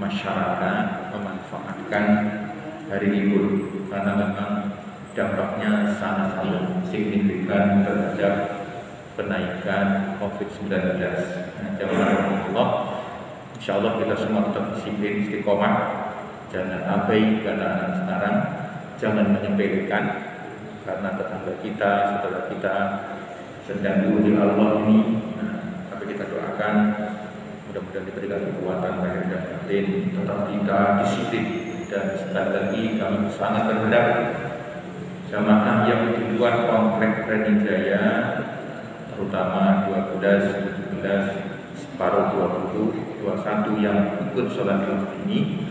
masyarakat memanfaatkan hari libur, karena memang dampaknya sangat signifikan terhadap penaikan COVID-19. Insya Allah kita semua tetap disiplin, istiqomah, jangan abai keadaan sekarang, jangan menyepelekan, karena tetangga kita, saudara kita sedang diuji Allah ini. Tapi kita doakan mudah-mudahan diberikan kekuatan lahir dan batin, tetap kita disiplin. Dan sekali lagi kami sangat berharap jamaah yang di luar komplek Renijaya, terutama 12, 17, separuh 20, 21 yang ikut sholat ini,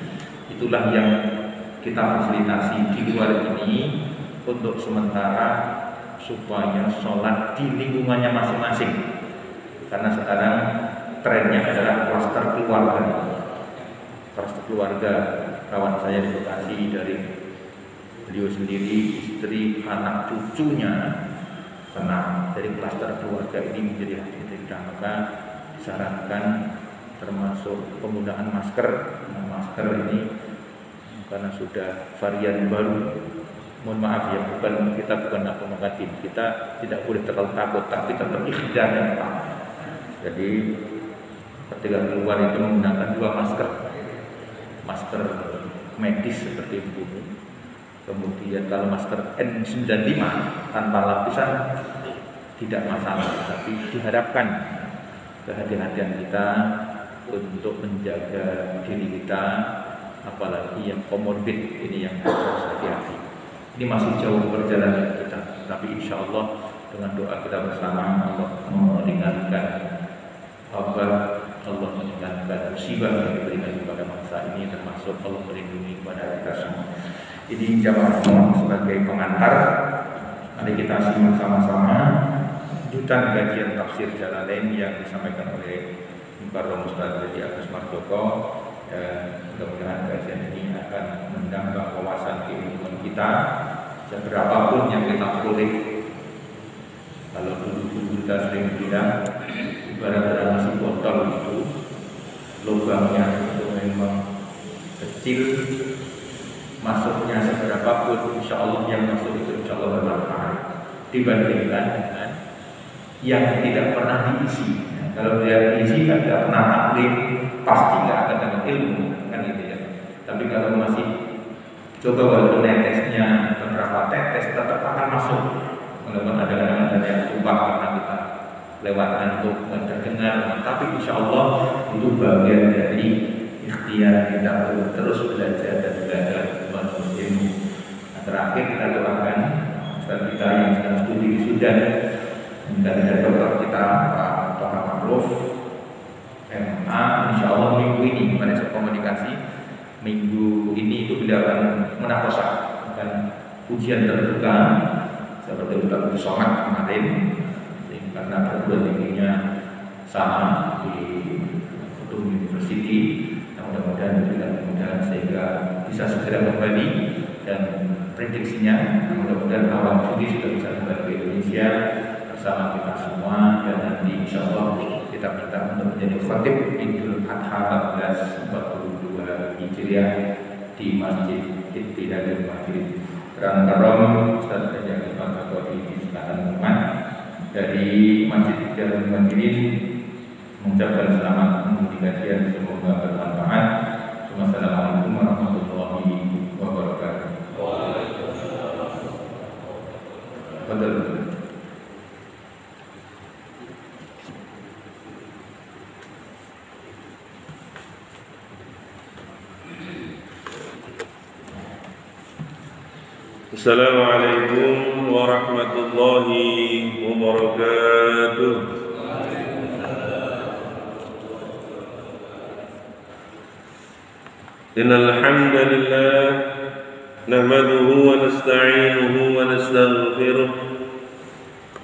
itulah yang kita fasilitasi di luar ini untuk sementara supaya sholat di lingkungannya masing-masing. Karena sekarang trennya adalah klaster keluarga. Klaster keluarga, kawan saya di Bekasi, dari beliau sendiri, istri, anak, cucunya kena dari klaster keluarga ini menjadi hati kita. Maka disarankan termasuk penggunaan masker. Masker ini karena sudah varian baru, mohon maaf ya, kita bukan nakal-nakalin, kita tidak boleh terlalu takut, tapi tetap ikhtiar dan paham. Jadi ketika keluar itu menggunakan 2 masker medis seperti ini. Kemudian kalau masker N95 tanpa lapisan tidak masalah, tapi diharapkan kehati-hatian kita untuk menjaga diri kita, apalagi yang komorbid ini yang harus hati-hati. Ini masih jauh perjalanan kita, tapi insya Allah dengan doa kita bersama Allah meringankan wabah, Allah meninggalkan musibah yang diberikan kepada bangsa ini, termasuk Allah melindungi kepada kita semua. Ini jamaah semua sebagai pengantar, mari kita simak sama-sama lanjutan kajian tafsir Jalalain yang disampaikan oleh Mukarram Ustaz Haji Agus Mardoko. Dan mudah-mudahan kajian ini akan menambah wawasan keilmuan kita, seberapapun yang kita peroleh. Kalau dulu kita sering bilang ibarat nasi botol itu lubangnya itu memang kecil, masuknya seberapapun insya Allah yang masuk itu insya Allah bermanfaat dibandingkan dengan yang tidak pernah diisi. Kalau dia diisi kan tidak pernah taklim, pasti tidak akan dapat ilmu, kan gitu ya. Tapi kalau masih coba walaupun netesnya beberapa tetes tetap akan masuk. Walaupun ada yang tumpah karena kita lewat ngantuk dan terdengar, tapi insya Allah itu bagian dari ikhtiar kita untuk terus belajar dan belajar menuntut ilmu. Nah, terakhir kita doakan Ustaz kita yang sedang studi di Sudan dan ada dokter kita Pak Toha Makruf MA, insya Allah minggu ini pada saat komunikasi minggu ini itu beliau akan menakosa dan ujian terbuka seperti Ustaz Somad kemarin, karena perguruan tingginya sama di Futung University. Mudah-mudahan diberikan kemudahan sehingga bisa segera kembali, dan prediksinya mudah-mudahan awal Juli sudah bisa kembali ke Indonesia bersama kita semua. Dan nanti insya Allah kita minta untuk menjadi khatib Idul Adha 1442 Hijriah di Masjid Ittihadul Maghrib. Karam Ustaz Haji Al-Fatihah di Selatan Umat dari Masjid Ittihadul Maghrib mengucapkan selamat mengikuti kajian, semoga bermanfaat. Wassalamualaikum warahmatullahi wabarakatuh. Assalamualaikum warahmatullahi wabarakatuh. Innal hamdalillah nahmaduhu wa nasta'inuhu wa nastaghfiruh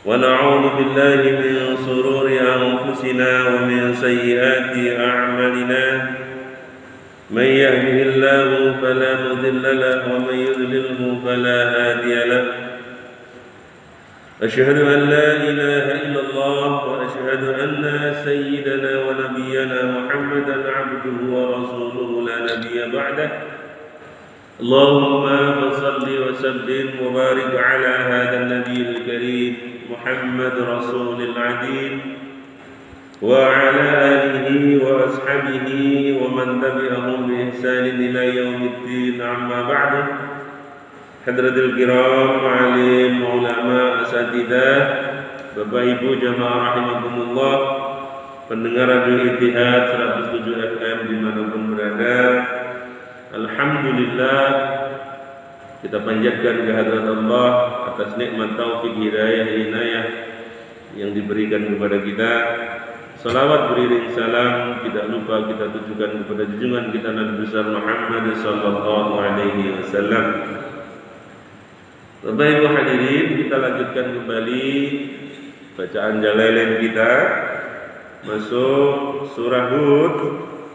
wa na'udzu billahi min shururi anfusina wa min sayyiati a'malina. من يهده الله فلا مضل له ومن يضلله فلا هادي له. أشهد أن لا إله إلا الله وأشهد أن سيدنا ونبينا محمدا عبده عبده ورسوله لا نبي بعده اللهم صل وسلم وبارك على هذا النبي الكريم محمد رسول العديد وعلى آله وأصحابه ومن تبعهم بإحسان إلى يوم الدين أما بعد Hadratil kiram, alim, ulama, asatidah, Bapak Ibu jamaah rahimakumullah, pendengar Radio Ittihad 107 FM dimanapun berada. Alhamdulillah, kita panjatkan kehadirat Allah atas nikmat taufik hidayah inayah yang diberikan kepada kita. Salawat beriring salam tidak lupa kita tujukan kepada junjungan kita Nabi besar Muhammad sallallahu alaihi wasallam. Bapak Ibu hadirin, kita lanjutkan kembali bacaan Jalalain kita, masuk surah Hud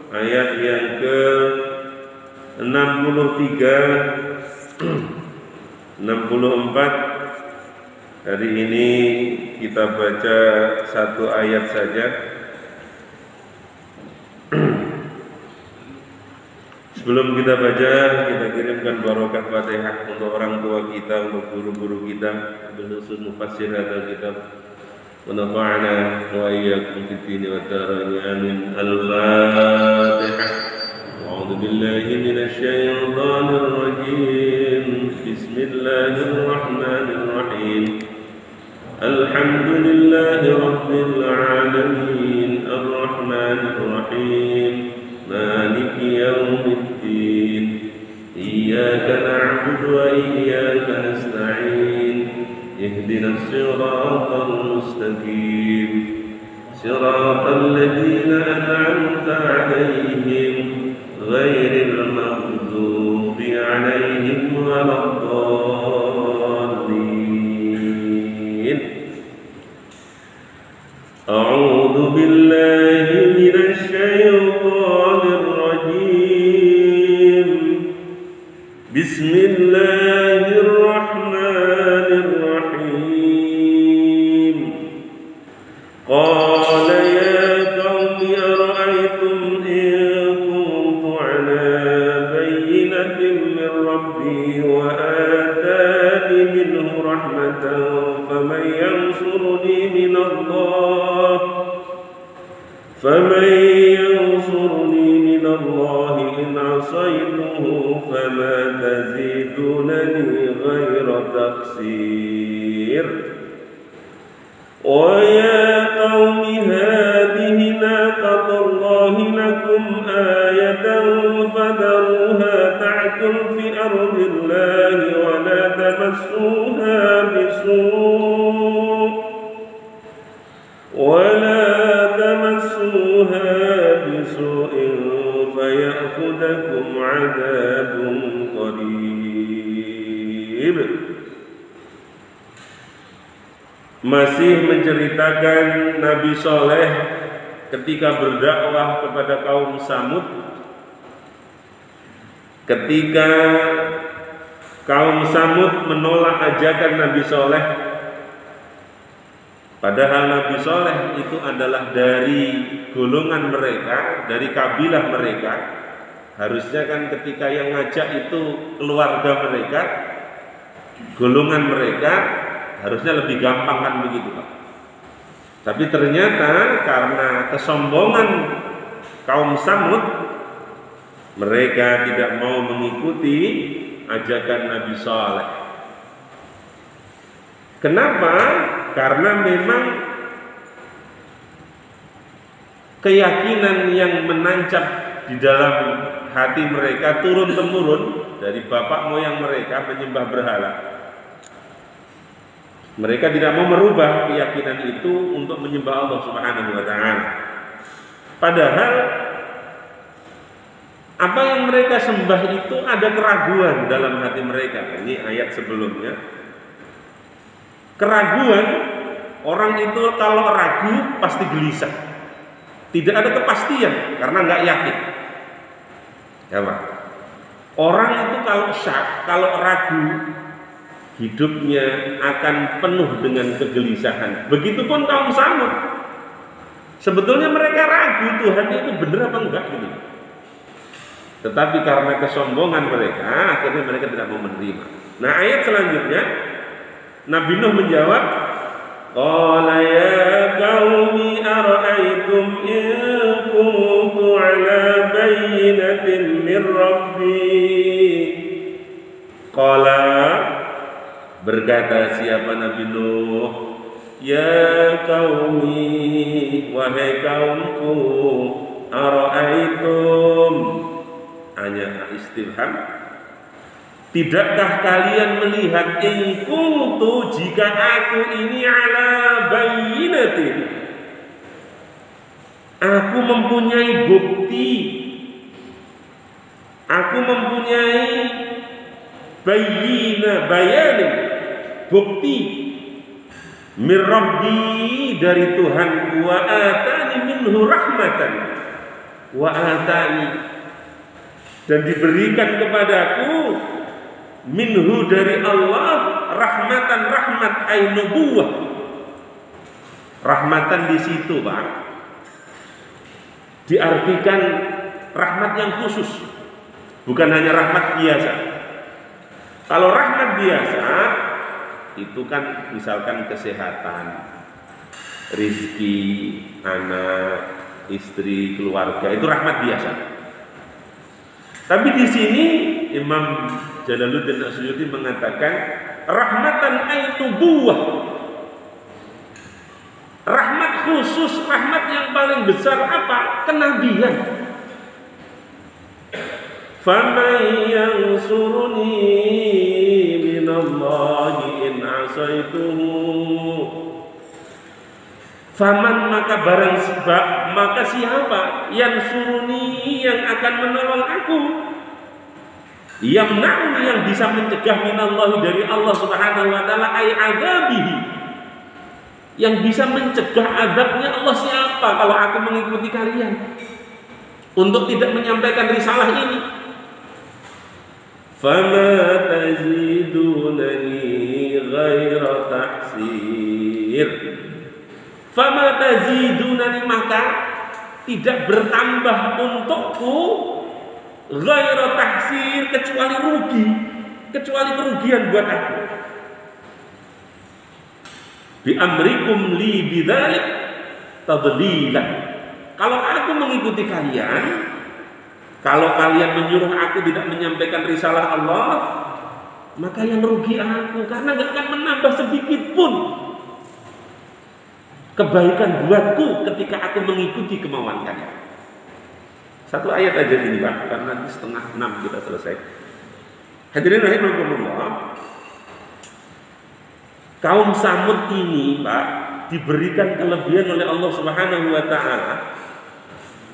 ayat yang ke 63 64. Hari ini kita baca satu ayat saja. Sebelum kita baca, kita kirimkan barokah Fatihah untuk orang tua kita, untuk guru-guru kita, khusus mufassir hadzal kitab. Wa nafa'ana wa iyyakum fid dini wad dharain. Amin. Al-Fatihah. A'udzu billahi minasy syaithanir rajim. Bismillahirrahmanirrahim. Alhamdulillahi rabbil alamin. Ar-Rahmanir Rahim. مالك يوم الدين إياك نعبد وإياك نستعين اهدنا الصراط المستقيم صراط الذين أنعمت عليهم غير المغضوب عليهم ولا الضالين أعوذ بالله من الشيطان الرجيم بسم الله الرحمن الرحيم قال يا قوم أرأيتم إن كنت على بينة من ربي وآتاني منه رحمة فمن ينصرني من الله إن عصيته فما تزيدونني غير تخسير ويا قوم هذه ناقة الله لكم آية فذروها تعكل في أرض الله ولا تمسوها بسوء فيأخذكم عذاب قريب. Masih menceritakan Nabi Soleh ketika berdakwah kepada kaum Samud, ketika kaum Samud menolak ajakan Nabi Soleh, padahal Nabi Soleh itu adalah dari golongan mereka, dari kabilah mereka. Harusnya kan ketika yang ngajak itu keluarga mereka, golongan mereka, harusnya lebih gampang kan begitu Pak. Tapi ternyata karena kesombongan kaum Samud, mereka tidak mau mengikuti ajakan Nabi Soleh. Kenapa? Karena memang keyakinan yang menancap di dalam hati mereka turun-temurun dari bapak moyang mereka menyembah berhala. Mereka tidak mau merubah keyakinan itu untuk menyembah Allah Subhanahu wa taala. Padahal apa yang mereka sembah itu ada keraguan dalam hati mereka. Ini ayat sebelumnya. Keraguan, orang itu kalau ragu pasti gelisah. Tidak ada kepastian karena nggak yakin. Ya Pak. Orang itu kalau syak, kalau ragu, hidupnya akan penuh dengan kegelisahan. Begitupun kaum Samud. Sebetulnya mereka ragu Tuhan itu benar apa enggak gitu. Tetapi karena kesombongan mereka, akhirnya mereka tidak mau menerima. Nah, ayat selanjutnya Nabi Nuh menjawab, qala ya qaumi ara'aytum in kuntu ala bayyinatin min rabbi. Qala, berkata siapa Nabi Nuh, ya qaumi, wahai kaumku, ara'aytum, hanya istifham, tidakkah kalian melihat in kuntu, jika aku ini ala bayyinatin, aku mempunyai bukti, aku mempunyai bayanin, bukti, min rabbi, dari Tuhanku, wa atani minhu rahmatan, wa atani, dan diberikan kepadaku minhu, dari Allah, rahmatan, rahmat, ay nubuwah. Rahmatan di situ, Pak, diartikan rahmat yang khusus, bukan hanya rahmat biasa. Kalau rahmat biasa itu kan misalkan kesehatan, rizki, anak, istri, keluarga, itu rahmat biasa. Tapi di sini Imam Jalaluddin Asyuyuti mengatakan rahmatan aitu buah, rahmat khusus, rahmat yang paling besar apa? Kenabian. Faman yansuruni minallahi in asaituhu. Faman, maka barang sebab, maka siapa yang suruni, yang akan menolong aku, yamna'uni, yang bisa mencegah minallahi, dari Allah Subhanahu wa taala, ay adzabihi, yang bisa mencegah azabnya Allah, siapa kalau aku mengikuti kalian untuk tidak menyampaikan risalah ini. Fama tazidunani ghaira tahsir. Fama tazidunani, maka tidak bertambah untukku ghaira tahsir, kecuali rugi, kecuali kerugian buat aku. Bi amrikum li bidzalik tadlilan. Kalau aku mengikuti kalian, kalau kalian menyuruh aku tidak menyampaikan risalah Allah, maka yang rugi aku, karena gak akan menambah sedikit pun kebaikan buatku ketika aku mengikuti kemauan kalian. Satu ayat aja ini, Pak, karena nanti 5:30 kita selesai. Hadirin rahimakumullah, kaum Samud ini, Pak, diberikan kelebihan oleh Allah Subhanahu wa taala.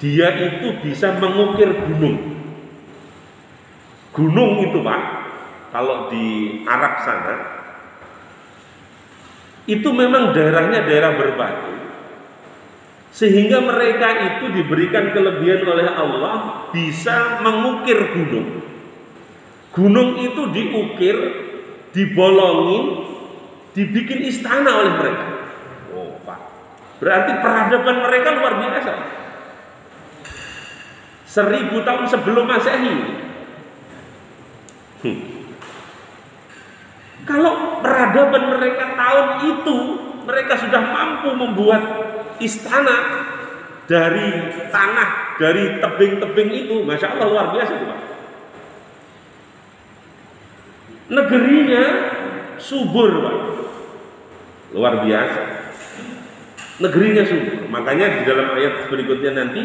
Dia itu bisa mengukir gunung. Gunung itu, Pak, kalau di Arab sana itu memang daerahnya daerah berbatu, sehingga mereka itu diberikan kelebihan oleh Allah bisa mengukir gunung. Gunung itu diukir, dibolongin, dibikin istana oleh mereka. Oh, Pak, berarti peradaban mereka luar biasa. 1000 tahun sebelum Masehi. Kalau peradaban mereka tahun itu, mereka sudah mampu membuat istana dari tanah, dari tebing-tebing itu, Masya Allah, luar biasa itu, Pak. Negerinya subur, Pak, luar biasa. Negerinya subur. Makanya di dalam ayat berikutnya nanti,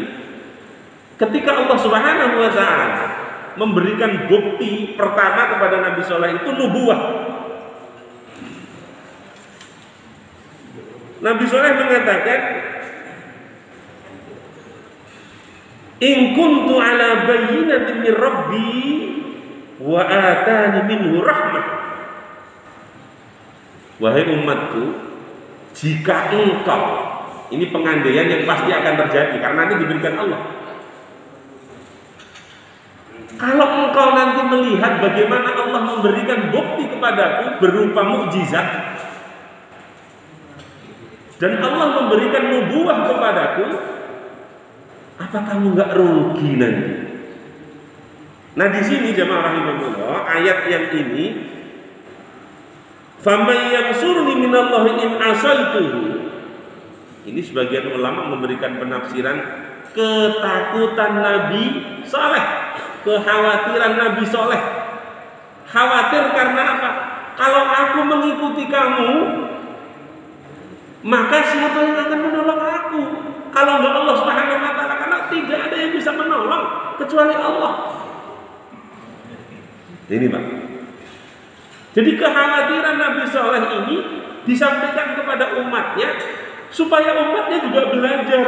ketika Allah Subhanahu wa taala memberikan bukti pertama kepada Nabi Saleh itu nubuwah. Nabi Saleh mengatakan, in kuntu ala bayyinatin min rabbi wa atani minhu rahmah. Wahai umatku, jika engkau, ini pengandaian yang pasti akan terjadi karena nanti diberikan Allah. Kalau engkau nanti melihat bagaimana Allah memberikan bukti kepadaku berupa mukjizat, dan Allah memberikan nubuwah kepadaku, apa kamu nggak rugi nanti? Nah di sini jamaah rahimahullah, ayat yang ini, faman yansurni minallahi in asaituhu. Ini sebagian ulama memberikan penafsiran ketakutan Nabi Saleh, kekhawatiran Nabi Saleh. Khawatir karena apa? Kalau aku mengikuti kamu, maka siapa yang akan menolong aku? Kalau enggak Allah Subhanahu wa taala, karena tidak ada yang bisa menolong kecuali Allah. Ini Pak. Jadi kekhawatiran Nabi Saleh ini disampaikan kepada umatnya supaya umatnya juga belajar.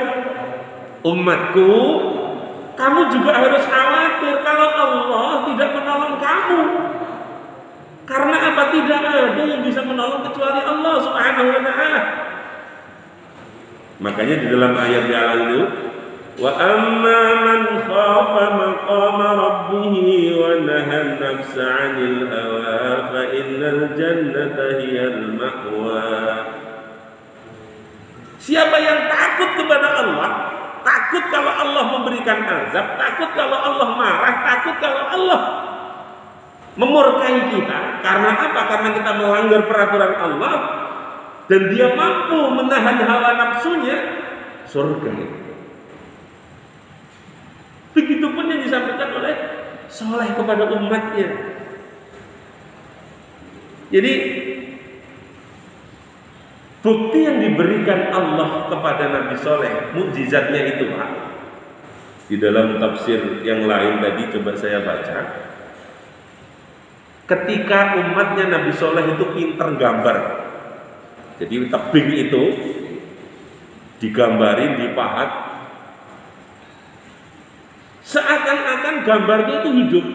Umatku, kamu juga harus khawatir kalau Allah tidak menolong kamu. Karena apa? Tidak ada yang bisa menolong kecuali Allah Subhanahu wa taala. Makanya di dalam ayat yang lalu, wa amma man khafa maqama rabbih wa nahan nafsa 'anil hawa fa innal jannata hiyal ma'wa. Siapa yang takut kepada Allah, takut kalau Allah memberikan azab, takut kalau Allah marah, takut kalau Allah memurkai kita. Karena apa? Karena kita melanggar peraturan Allah dan dia mampu menahan hawa nafsunya, surga. Begitupun yang disampaikan oleh Saleh kepada umatnya. Jadi bukti yang diberikan Allah kepada Nabi Saleh, mukjizatnya itu Pak. Di dalam tafsir yang lain tadi coba saya baca. Ketika umatnya Nabi Saleh itu pinter gambar. Jadi tebing itu digambarin, dipahat, seakan-akan gambarnya itu hidup.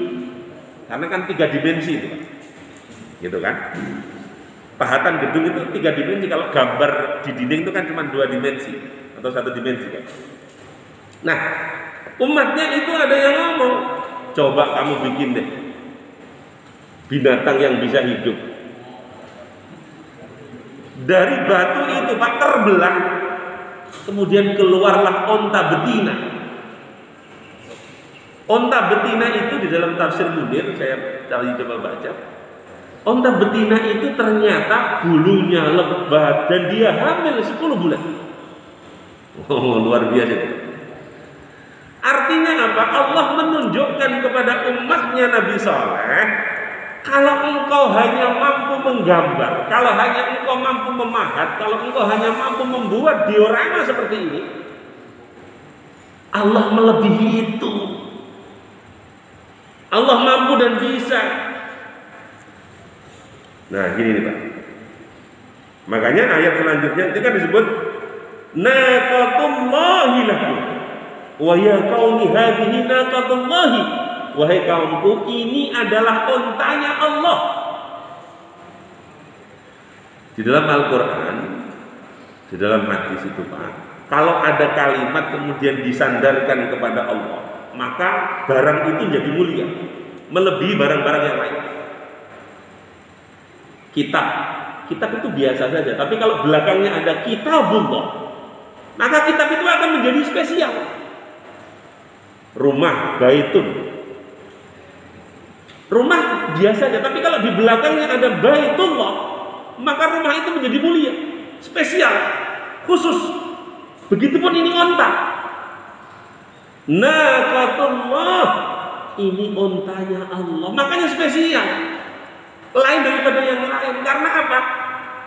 Karena kan 3 dimensi itu, gitu kan? Pahatan gedung itu 3 dimensi. Kalau gambar di dinding itu kan cuma 2 dimensi atau 1 dimensi kan? Nah, umatnya itu ada yang ngomong, coba kamu bikin deh binatang yang bisa hidup. Dari batu itu Pak terbelah, kemudian keluarlah onta betina. Onta betina itu di dalam tafsir Munir, saya coba baca. Onta betina itu ternyata bulunya lebat dan dia hamil 10 bulan. Oh, luar biasa. Artinya apa? Allah menunjukkan kepada umatnya Nabi Saleh, kalau engkau hanya mampu menggambar, kalau hanya engkau mampu memahat, kalau engkau hanya mampu membuat diorama seperti ini, Allah melebihi itu. Allah mampu dan bisa. Nah gini nih Pak. Makanya ayat selanjutnya itu kan disebut naqatullahi lakum wa ya qaumi hadhihi naqatullahi. Wahai kaumku, ini adalah ontanya Allah. Di dalam Al-Quran, di dalam hadis itu Pak, kalau ada kalimat kemudian disandarkan kepada Allah, maka barang itu jadi mulia, melebihi barang-barang yang lain. Kitab itu biasa saja, tapi kalau belakangnya ada kitabullah, maka kitab itu akan menjadi spesial. Rumah, baitun, rumah biasa saja, tapi kalau di belakangnya ada baitullah, maka rumah itu menjadi mulia, spesial, khusus. Begitupun ini onta. Naqatullah, ini ontanya Allah, makanya spesial, lain daripada yang lain. Karena apa?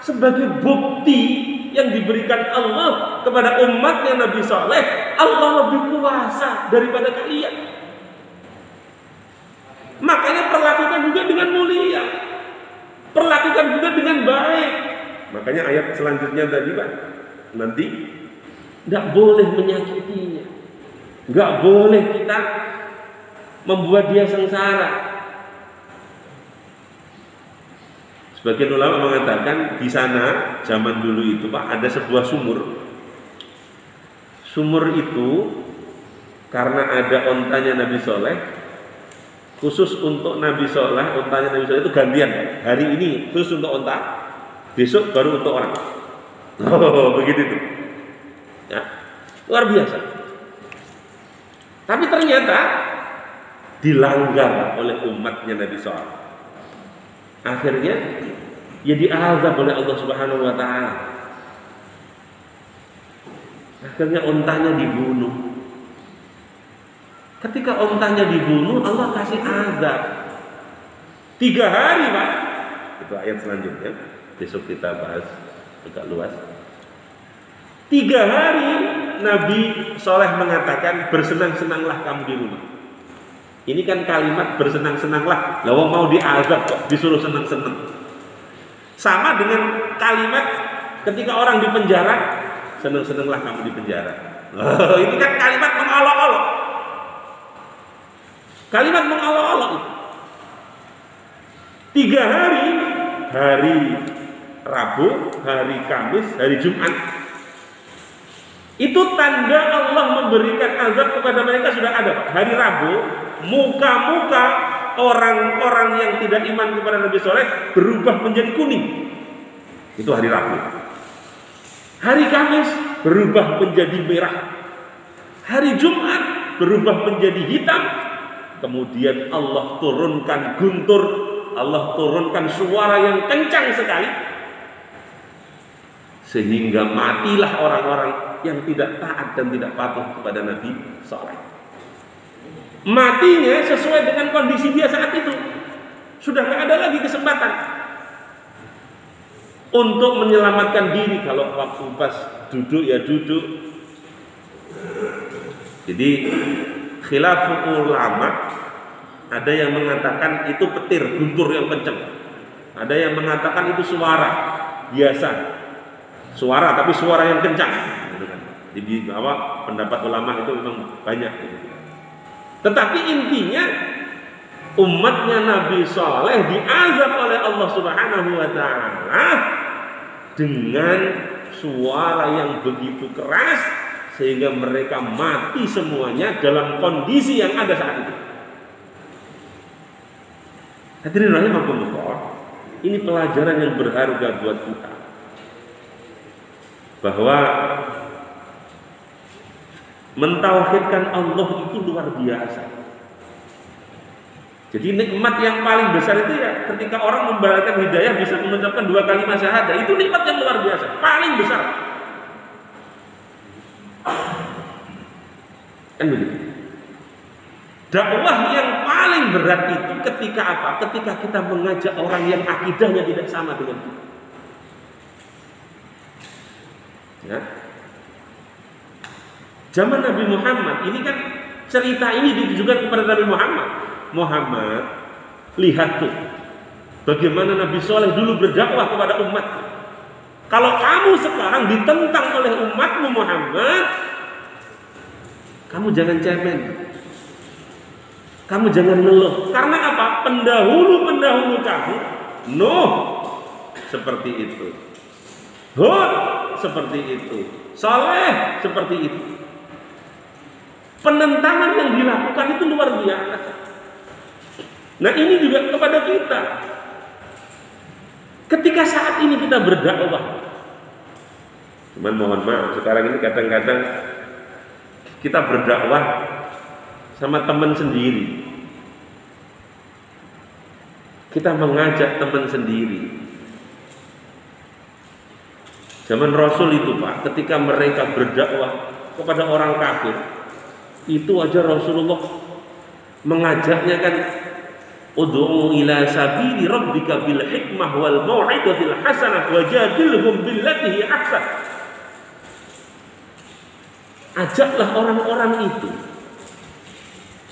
Sebagai bukti yang diberikan Allah kepada umatnya Nabi Saleh, Allah lebih kuasa daripada kalian. Makanya perlakukan juga dengan mulia, perlakukan juga dengan baik. Makanya ayat selanjutnya tadi Pak, nanti nggak boleh menyakitinya, nggak boleh kita membuat dia sengsara. Sebagian ulama mengatakan di sana zaman dulu itu Pak ada sebuah sumur. Sumur itu karena ada ontanya Nabi Saleh, khusus untuk Nabi Saleh, ontanya Nabi Saleh itu gantian. Hari ini khusus untuk onta, besok baru untuk orang. Oh, begitu tuh. Ya, luar biasa. Tapi ternyata dilanggar oleh umatnya Nabi Shalih. Akhirnya ya diazab oleh Allah Subhanahu wa taala. Akhirnya ontanya dibunuh. Ketika ontanya dibunuh, Allah kasih azab 3 hari, Pak. Itu ayat selanjutnya. Besok kita bahas agak luas. 3 hari Nabi Shalih mengatakan, bersenang-senanglah kamu di rumah. Ini kan kalimat bersenang-senanglah. Lah wong mau diazab kok disuruh senang-senang. Sama dengan kalimat ketika orang di penjara, senang-senanglah kamu di penjara. Itu kan kalimat mengolok-olok. Kalimat mengolok-olok itu. 3 hari, hari Rabu, hari Kamis, hari Jumat, itu tanda Allah memberikan azab kepada mereka sudah ada, Pak. Hari Rabu, muka-muka orang-orang yang tidak iman kepada Nabi Shalih berubah menjadi kuning. Itu hari Rabu. Hari Kamis berubah menjadi merah. Hari Jumat berubah menjadi hitam. Kemudian Allah turunkan guntur, Allah turunkan suara yang kencang sekali, sehingga matilah orang-orang yang tidak taat dan tidak patuh kepada Nabi Shalih. Matinya sesuai dengan kondisi dia saat itu. Sudah tidak ada lagi kesempatan untuk menyelamatkan diri. Kalau waktu pas duduk ya duduk. Jadi khilaful ulama, ada yang mengatakan itu petir, guntur yang kencang. Ada yang mengatakan itu suara biasa, suara tapi suara yang kencang. Jadi bahwa pendapat ulama itu memang banyak. Tetapi intinya umatnya Nabi Shalih diazab oleh Allah Subhanahu wa taala dengan suara yang begitu keras sehingga mereka mati semuanya dalam kondisi yang ada saat itu. Hadirin rahimakumullah, ini pelajaran yang berharga buat kita, bahwa mentauhidkan Allah itu luar biasa. Jadi nikmat yang paling besar itu ya ketika orang membalikkan hidayah bisa mengucapkan 2 kalimat syahadah. Itu nikmat yang luar biasa, paling besar. Kan begitu. Dakwah yang paling berat itu ketika apa? Ketika kita mengajak orang yang akidahnya tidak sama dengan kita. Ya. Zaman Nabi Muhammad, ini kan cerita ini ditujukan kepada Nabi Muhammad. Muhammad, lihat tuh bagaimana Nabi Shalih dulu berdakwah kepada umat. Kalau kamu sekarang ditentang oleh umatmu Muhammad, kamu jangan cemen, kamu jangan ngeluh. Karena apa? Pendahulu-pendahulu kamu, Nuh seperti itu, Hud seperti itu, Saleh seperti itu. Penentangan yang dilakukan itu luar biasa. Nah ini juga kepada kita. Ketika saat ini kita berdakwah, cuman mohon maaf sekarang ini kadang-kadang kita berdakwah sama teman sendiri. Kita mengajak teman sendiri. Zaman Rasul itu Pak, ketika mereka berdakwah kepada orang kafir, itu aja Rasulullah mengajaknya kan, ud'u ila sabili rabbika bil hikmah wal mau'izatil hasanah wajadilhum billati hi ahsan. Ajaklah orang-orang itu,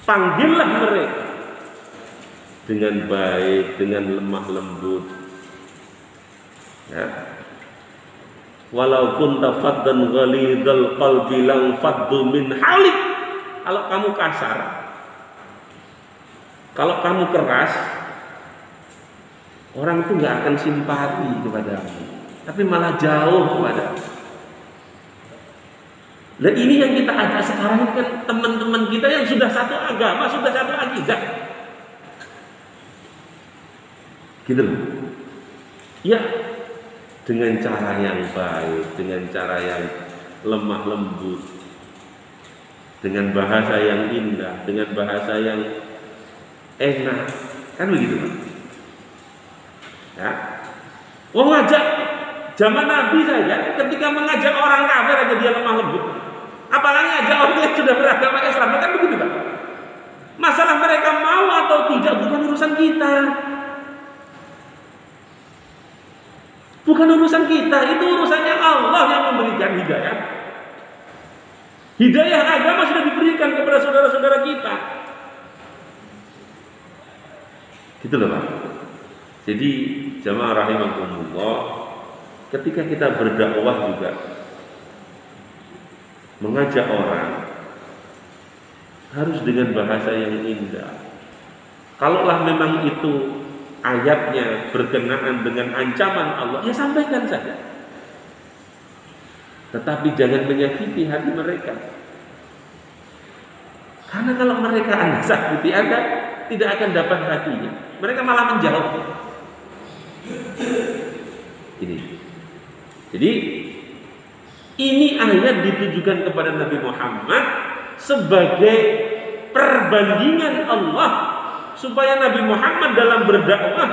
panggillah mereka dengan baik, dengan lemah lembut. Ya. Walau kunta faddan ghalidhal qalbi lang faddu min halik. Kalau kamu kasar, kalau kamu keras, orang itu nggak akan simpati kepadamu, tapi malah jauh kepadamu. Dan ini yang kita ajak sekarang kan teman-teman kita yang sudah satu agama, sudah satu akidah, gitu loh. Ya, dengan cara yang baik, dengan cara yang lemah lembut, dengan bahasa yang indah, dengan bahasa yang enak, kan begitu Pak? Ya, wong ngajak zaman Nabi saja, ketika mengajak orang kafir aja dia lemah lembut, apalagi ngajak orang yang sudah beragama Islam, kan begitu Pak? Masalah mereka mau atau tidak bukan urusan kita. Bukan urusan kita, itu urusannya Allah yang memberikan hidayah. Hidayah agama sudah diberikan kepada saudara-saudara kita. Gitu loh Pak. Jadi jamaah rahimakumullah, ketika kita berdakwah juga mengajak orang harus dengan bahasa yang indah. Kalaulah memang itu ayatnya berkenaan dengan ancaman Allah, ya sampaikan saja. Tetapi jangan menyakiti hati mereka. Karena kalau mereka Anda sakiti, Anda tidak akan dapat hatinya. Mereka malah menjauh. Ini. Jadi ini ayat ditujukan kepada Nabi Muhammad sebagai perbandingan Allah supaya Nabi Muhammad dalam berdakwah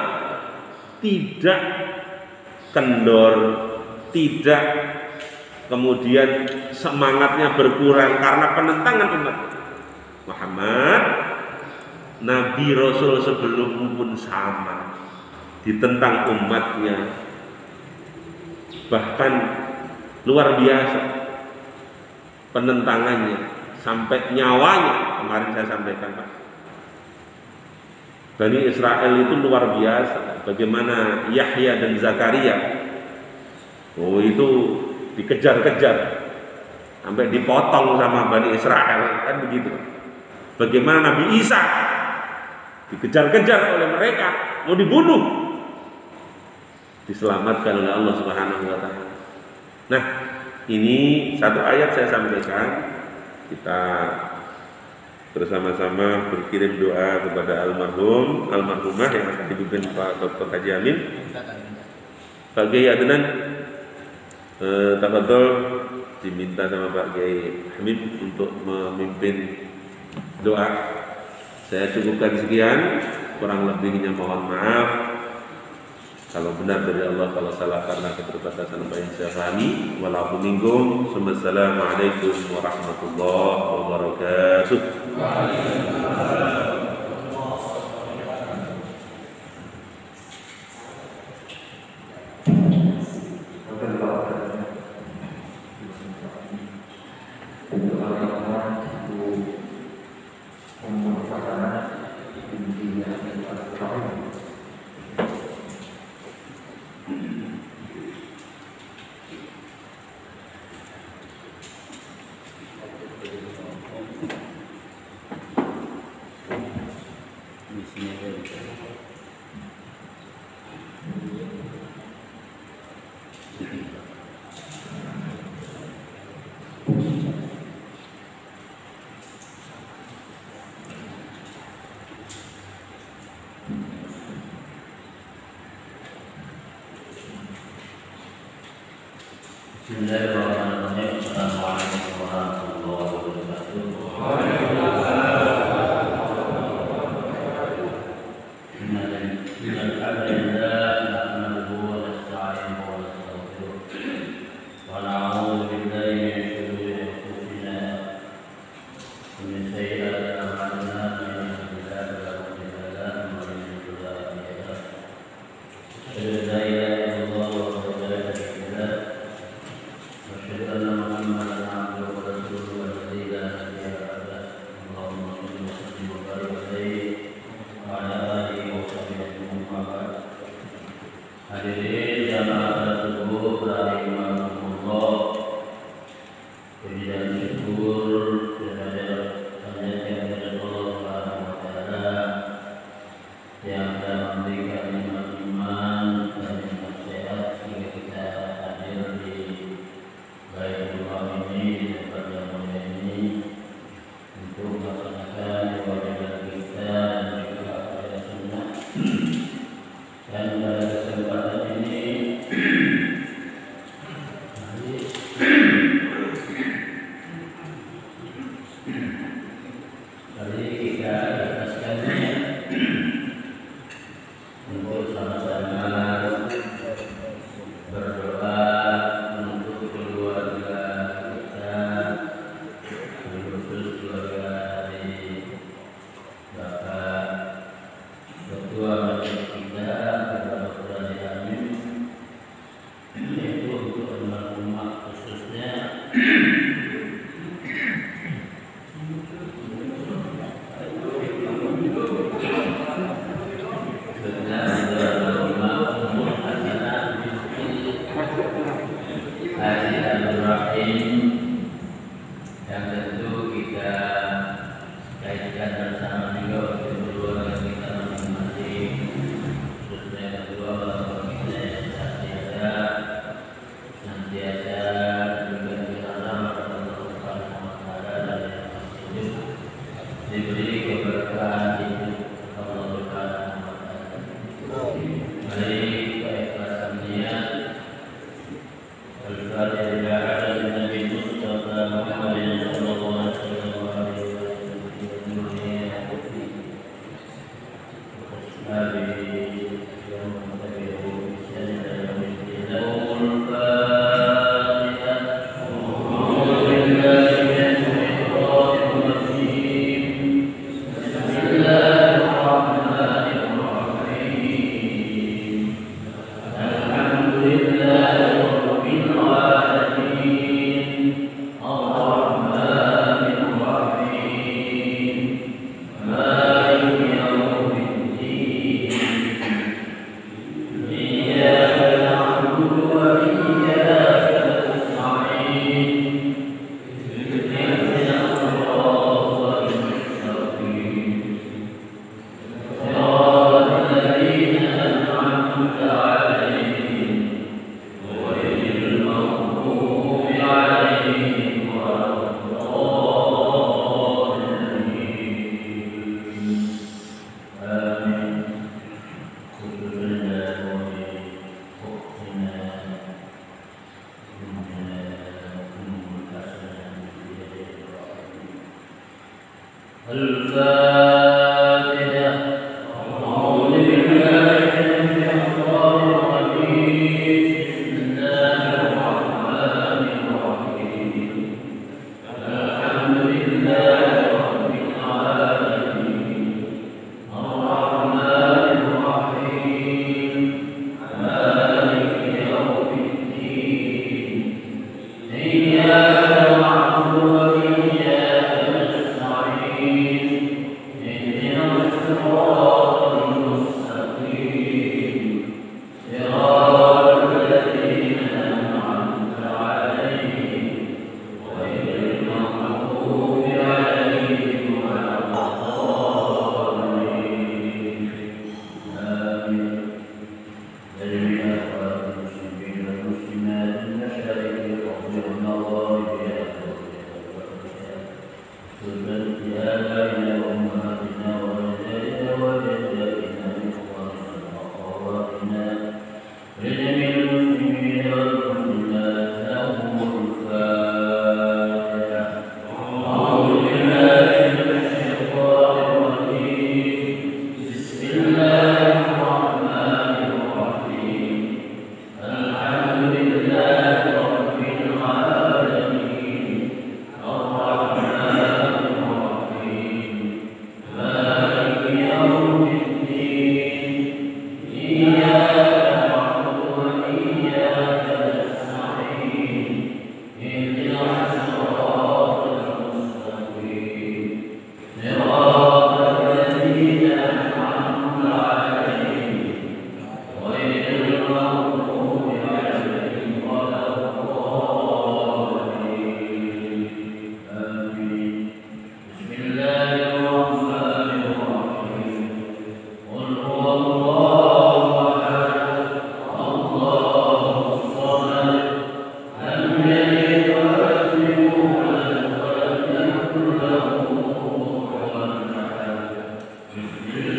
tidak kendor, tidak kemudian semangatnya berkurang karena penentangan umat Muhammad. Nabi Rasul sebelummu pun sama, ditentang umatnya, bahkan luar biasa penentangannya sampai nyawanya. Kemarin saya sampaikan Pak, Bani Israel itu luar biasa. Bagaimana Yahya dan Zakaria, itu dikejar-kejar sampai dipotong sama Bani Israel, kan begitu. Bagaimana Nabi Isa dikejar-kejar oleh mereka, mau dibunuh, diselamatkan oleh Allah Subhanahu wa taala. Nah, ini satu ayat saya sampaikan. Kita bersama-sama berkirim doa kepada almarhumah yang akan dipimpin Pak Dr. Haji Amin. Pak Kiai Adnan, tafadhol diminta sama Pak Kiai Hamid untuk memimpin doa. Saya cukupkan sekian, kurang lebihnya mohon maaf. Kalau benar dari Allah, kalau salah karena keterbatasan apa yang saya pahami. Walaupun minggum. Wassalamualaikum warahmatullahi wabarakatuh. Bismillahirrahmanirrahim. Assalamualaikum warahmatullahi wabarakatuh.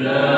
Bismillah.